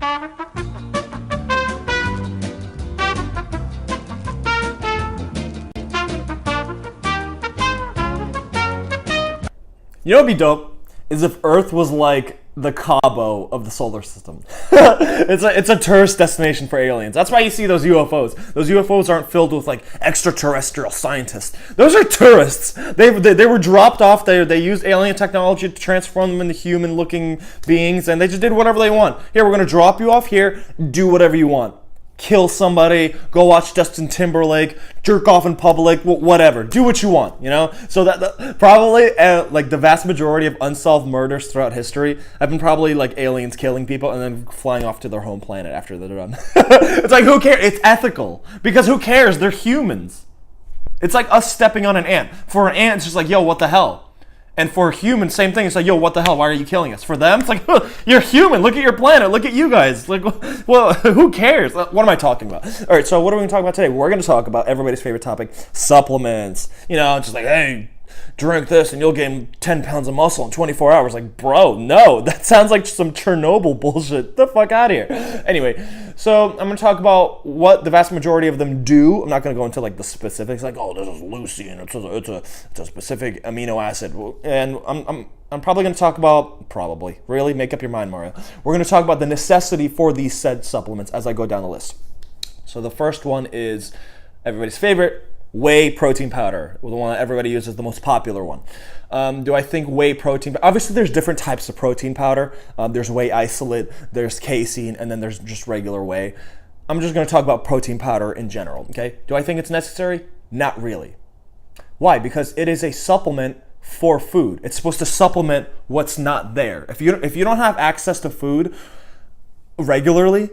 You know what'd be dope? Is if Earth was like the Cabo of the solar system. it's a tourist destination for aliens. That's why you see those UFOs. Those UFOs aren't filled with like extraterrestrial scientists. Those are tourists. They were dropped off. They used alien technology to transform them into human-looking beings, and they just did whatever they want. Here, we're gonna drop you off here. Do whatever you want. Kill somebody, go watch Justin Timberlake, jerk off in public, whatever. Do what you want, you know? So that probably, like, the vast majority of unsolved murders throughout history have been probably, like, aliens killing people and then flying off to their home planet after they're done. It's like, who cares? It's ethical. Because who cares? They're humans. It's like us stepping on an ant. For an ant, it's just like, yo, what the hell? And for humans, same thing. It's like, yo, what the hell? Why are you killing us? For them, it's like, you're human. Look at your planet. Look at you guys. Like, well, who cares? What am I talking about? All right, so what are we going to talk about today? We're going to talk about everybody's favorite topic, supplements. You know, just like, hey, drink this and you'll gain 10 pounds of muscle in 24 hours. Like, bro, no. That sounds like some Chernobyl bullshit. Get the fuck out of here. Anyway, so I'm going to talk about what the vast majority of them do. I'm not going to go into like the specifics, like, oh, this is leucine. It's a specific amino acid. And I'm probably going to talk about, really, make up your mind, Mario. We're going to talk about the necessity for these said supplements as I go down the list. So the first one is everybody's favorite, whey protein powder, the one that everybody uses, the most popular one. Do I think whey protein, obviously there's different types of protein powder. There's whey isolate, there's casein, and then there's just regular whey. I'm just going to talk about protein powder in general, okay? Do I think it's necessary? Not really. Why? Because it is a supplement for food. It's supposed to supplement what's not there. If you don't have access to food regularly,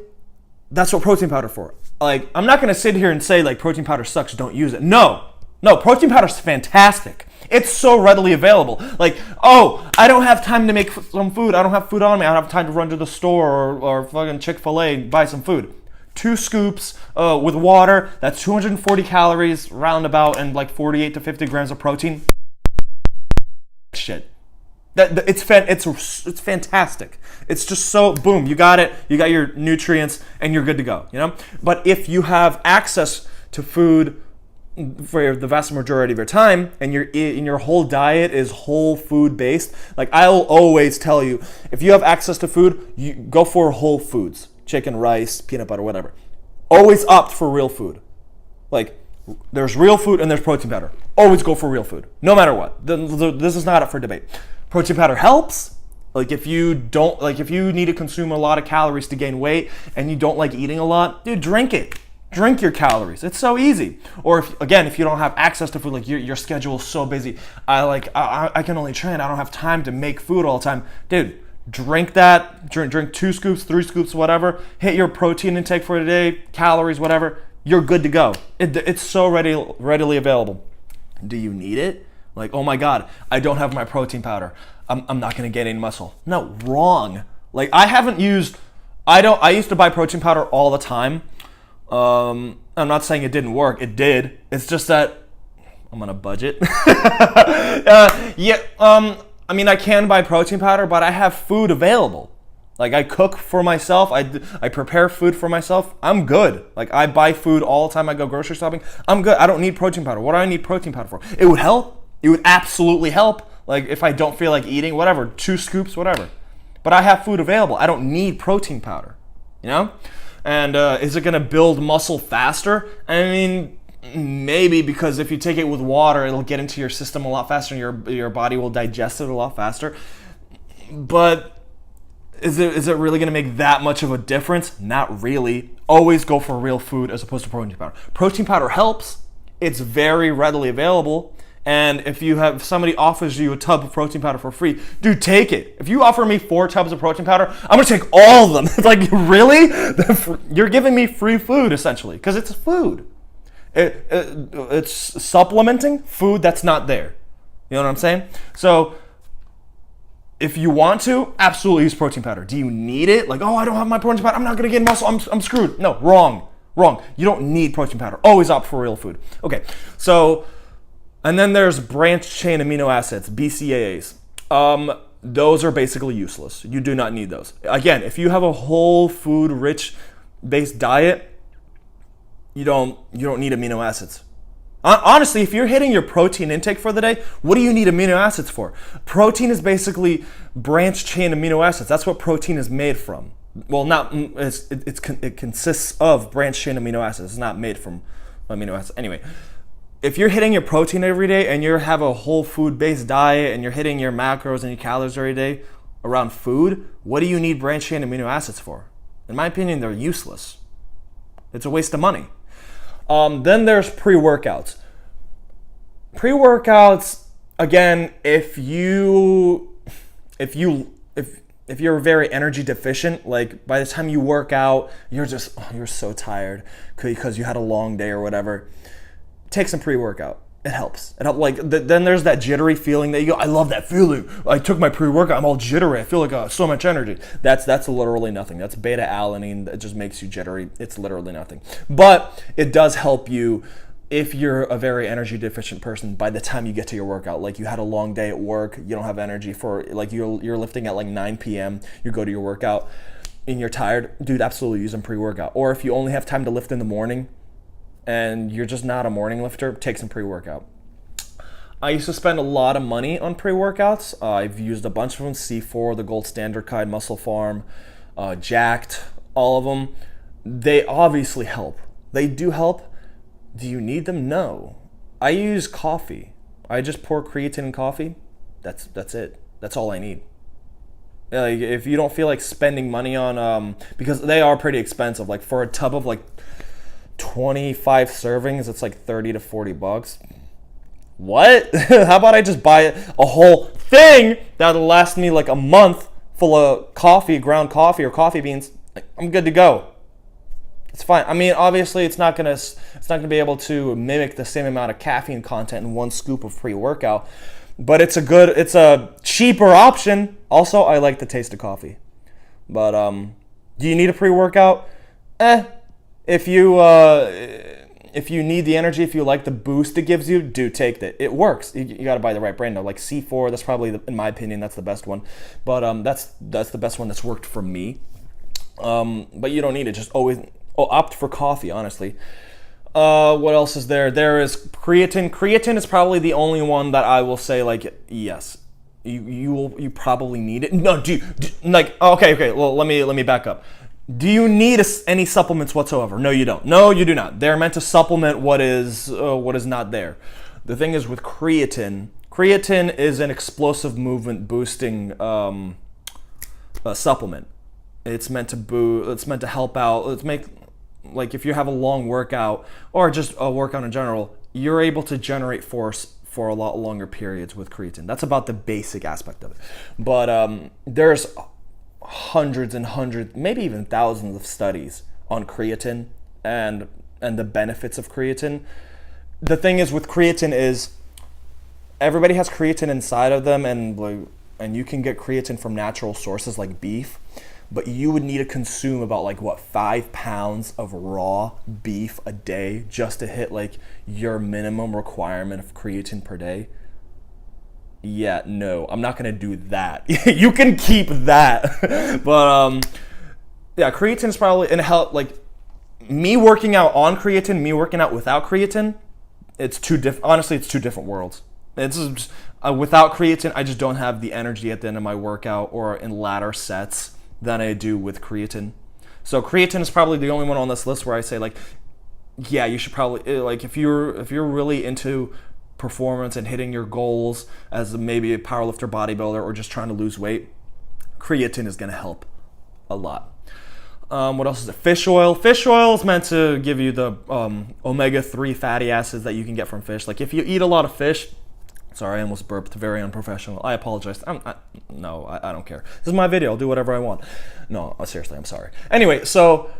that's what protein powder for. Like, I'm not going to sit here and say, like, protein powder sucks, don't use it. No, protein powder is fantastic. It's so readily available. Like, oh, I don't have time to make some food. I don't have food on me. I don't have time to run to the store or fucking Chick-fil-A and buy some food. 2 scoops with water, that's 240 calories roundabout and like 48 to 50 grams of protein. Shit. It's fantastic. It's just so, boom, you got it. You got your nutrients and you're good to go, you know? But if you have access to food for the vast majority of your time and your whole diet is whole food based, like I'll always tell you, if you have access to food, you go for whole foods, chicken, rice, peanut butter, whatever. Always opt for real food. Like, there's real food and there's protein powder. Always go for real food, no matter what. This is not up for debate. Protein powder helps. Like if you need to consume a lot of calories to gain weight and you don't like eating a lot, dude, drink it. Drink your calories. It's so easy. Or if you don't have access to food, like your schedule is so busy, I can only train. I don't have time to make food all the time, dude. Drink that. Drink 2 scoops, 3 scoops, whatever. Hit your protein intake for today, calories, whatever. You're good to go. It's so readily available. Do you need it? Like, oh my God, I don't have my protein powder. I'm not gonna get any muscle. No, wrong. Like I used to buy protein powder all the time. I'm not saying it didn't work. It did. It's just that I'm on a budget. I mean, I can buy protein powder, but I have food available. Like I cook for myself. I prepare food for myself. I'm good. Like I buy food all the time. I go grocery shopping. I'm good. I don't need protein powder. What do I need protein powder for? It would help. It would absolutely help. Like if I don't feel like eating, whatever, 2 scoops, whatever. But I have food available. I don't need protein powder, you know? And is it gonna build muscle faster? I mean, maybe, because if you take it with water, it'll get into your system a lot faster and your body will digest it a lot faster. But is it really gonna make that much of a difference? Not really. Always go for real food as opposed to protein powder. Protein powder helps. It's very readily available. And if somebody offers you a tub of protein powder for free, dude, take it. If you offer me 4 tubs of protein powder, I'm gonna take all of them. It's like, really? You're giving me free food, essentially, because it's food. It's supplementing food that's not there. You know what I'm saying? So, if you want to, absolutely use protein powder. Do you need it? Like, oh, I don't have my protein powder. I'm not gonna gain muscle. I'm screwed. No, wrong. You don't need protein powder. Always opt for real food. Okay, so. And then there's branched chain amino acids, BCAAs. those are basically useless. You do not need those. Again, if you have a whole food rich based diet, you don't need amino acids. Honestly, if you're hitting your protein intake for the day, what do you need amino acids for? Protein is basically branched chain amino acids. That's what protein is made from. Well, it consists of branched chain amino acids. It's not made from amino acids. Anyway, if you're hitting your protein every day and you have a whole food based diet and you're hitting your macros and your calories every day around food, what do you need branched chain amino acids for? In my opinion, they're useless. It's a waste of money. Then there's pre-workouts. Pre-workouts, again, if you're very energy deficient, like by the time you work out, you're so tired because you had a long day or whatever. Take some pre-workout. It helps. Then there's that jittery feeling that you go, I love that feeling. I took my pre-workout. I'm all jittery. I feel like so much energy. That's literally nothing. That's beta alanine. It just makes you jittery. It's literally nothing. But it does help you if you're a very energy deficient person. By the time you get to your workout, like you had a long day at work, you don't have energy for like you're lifting at like 9 p.m. You go to your workout and you're tired. Dude, absolutely use some pre-workout. Or if you only have time to lift in the morning, and you're just not a morning lifter, take some pre-workout. I used to spend a lot of money on pre-workouts. I've used a bunch of them, C4, the Gold Standard kind, Muscle Farm, Jacked, all of them. They obviously help. They do help. Do you need them? No. I use coffee. I just pour creatine in coffee. That's it. That's all I need. Like, if you don't feel like spending money on, because they are pretty expensive. Like for a tub of like 25 servings, it's like $30 to $40. What? How about I just buy a whole thing that'll last me like a month full of coffee, ground coffee or coffee beans? I'm good to go. It's fine. I mean, obviously it's not gonna be able to mimic the same amount of caffeine content in one scoop of pre-workout, but it's a cheaper option. Also, I like the taste of coffee. But do you need a pre-workout? If you need the energy, if you like the boost it gives you, do take it. It works. You got to buy the right brand though. Like C4, that's probably, in my opinion, that's the best one. But that's the best one that's worked for me. But you don't need it. Just always opt for coffee, honestly. What else is there? There is creatine. Creatine is probably the only one that I will say, like, yes, you probably need it. No, okay. Well, let me back up. Do you need any supplements whatsoever? No, you don't. No, you do not. They're meant to supplement what is not there. The thing is with creatine is an explosive movement boosting supplement. It's meant to help out. Like if you have a long workout or just a workout in general, you're able to generate force for a lot longer periods with creatine. That's about the basic aspect of it. But there's hundreds and hundreds, maybe even thousands of studies on creatine and the benefits of creatine. The thing is with creatine is everybody has creatine inside of them, and you can get creatine from natural sources like beef, but you would need to consume about 5 pounds of raw beef a day just to hit like your minimum requirement of creatine per day. Yeah, no, I'm not gonna do that. You can keep that. But yeah, creatine is probably in help. Like me working out on creatine, me working out without creatine, honestly, it's two different worlds. It's just, without creatine, I just don't have the energy at the end of my workout or in latter sets than I do with creatine. So creatine is probably the only one on this list where I say like, yeah, you should probably like if you're really into performance and hitting your goals as maybe a powerlifter, bodybuilder, or just trying to lose weight, creatine is going to help a lot. What else is there? Fish oil. Fish oil is meant to give you the omega-3 fatty acids that you can get from fish. Like if you eat a lot of fish, sorry, I almost burped, very unprofessional. I apologize. I don't care. This is my video. I'll do whatever I want. No, seriously, I'm sorry. Anyway, so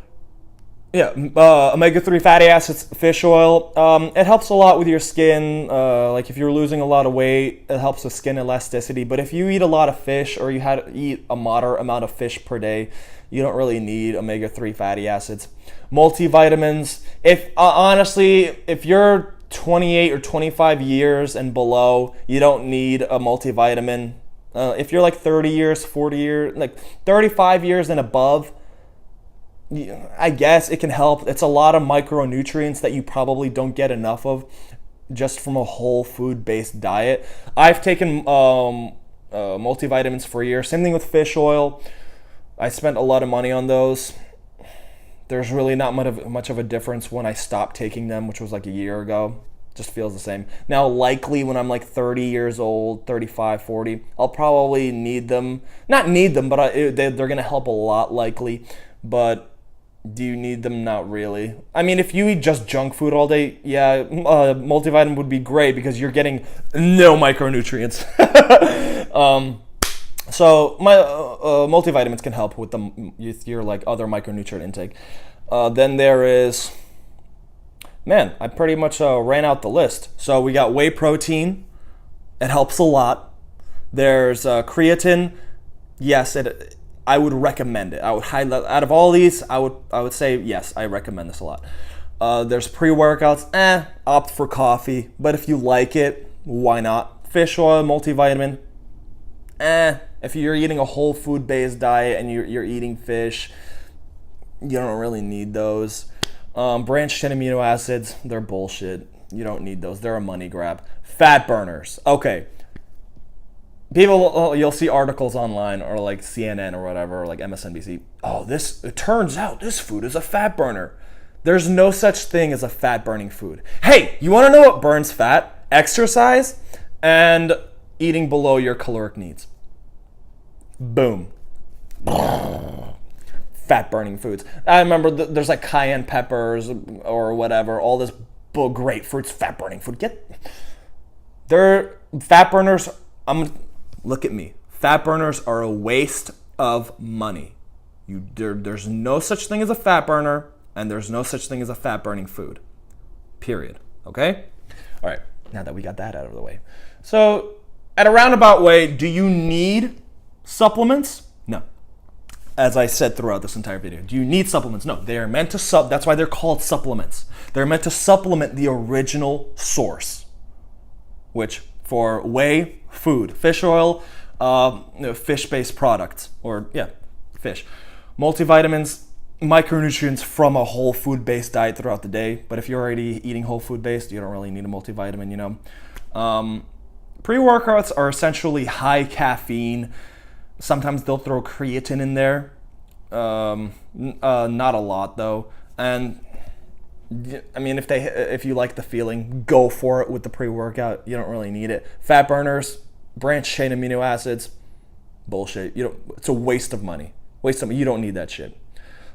yeah, omega-3 fatty acids, fish oil. It helps a lot with your skin. Like if you're losing a lot of weight, it helps with skin elasticity. But if you eat a lot of fish or you eat a moderate amount of fish per day, you don't really need omega-3 fatty acids. Multivitamins. Honestly, if you're 28 or 25 years and below, you don't need a multivitamin. If you're like 30 years, 40 years, like 35 years and above, I guess it can help. It's a lot of micronutrients that you probably don't get enough of just from a whole food based diet. I've taken multivitamins for years. Same thing with fish oil. I spent a lot of money on those. There's really not much of a difference when I stopped taking them, which was like a year ago. Just feels the same. Now, likely when I'm like 30 years old, 35, 40, I'll probably need them. Not need them, but they're going to help a lot likely. But do you need them? Not really. I mean, if you eat just junk food all day, yeah, multivitamin would be great because you're getting no micronutrients. So my multivitamins can help with your like other micronutrient intake. Then there is, man, I pretty much ran out the list. So we got whey protein. It helps a lot. There's creatine. Yes, I would recommend it. I would highlight out of all these. I would say yes. I recommend this a lot. There's pre-workouts. Opt for coffee. But if you like it, why not? Fish oil, multivitamin. If you're eating a whole food based diet and you're eating fish, you don't really need those. Branched chain amino acids, they're bullshit. You don't need those. They're a money grab. Fat burners. Okay. People, you'll see articles online or like CNN or whatever, or like MSNBC. It turns out this food is a fat burner. There's no such thing as a fat burning food. Hey, you want to know what burns fat? Exercise and eating below your caloric needs. Boom. Fat burning foods. I remember there's like cayenne peppers or whatever, all this grapefruits, fat burning food. They're fat burners. Look at me. Fat burners are a waste of money. There's no such thing as a fat burner, and there's no such thing as a fat burning food. Period. Okay? All right. Now that we got that out of the way. So, at a roundabout way, do you need supplements? No. As I said throughout this entire video, do you need supplements? No. They are meant to that's why they're called supplements. They're meant to supplement the original source, which for whey, food, fish oil, fish-based products, fish. Multivitamins, micronutrients from a whole food-based diet throughout the day. But if you're already eating whole food-based, you don't really need a multivitamin, you know. Pre-workouts are essentially high caffeine. Sometimes they'll throw creatine in there. Not a lot, though. And I mean, if you like the feeling, go for it with the pre-workout. You don't really need it. Fat burners, branched chain amino acids, bullshit. It's a waste of money. You don't need that shit.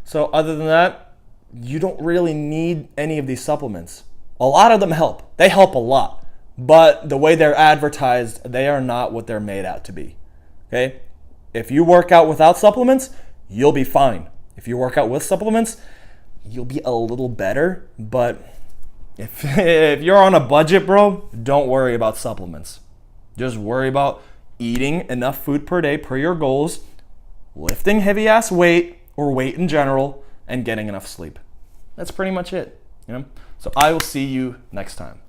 So other than that, you don't really need any of these supplements. A lot of them help. They help a lot. But the way they're advertised, they are not what they're made out to be. Okay? If you work out without supplements, you'll be fine. If you work out with supplements, you'll be a little better, but if you're on a budget, bro, don't worry about supplements. Just worry about eating enough food per day per your goals, lifting heavy ass weight or weight in general, and getting enough sleep. That's pretty much it, you know? So I will see you next time.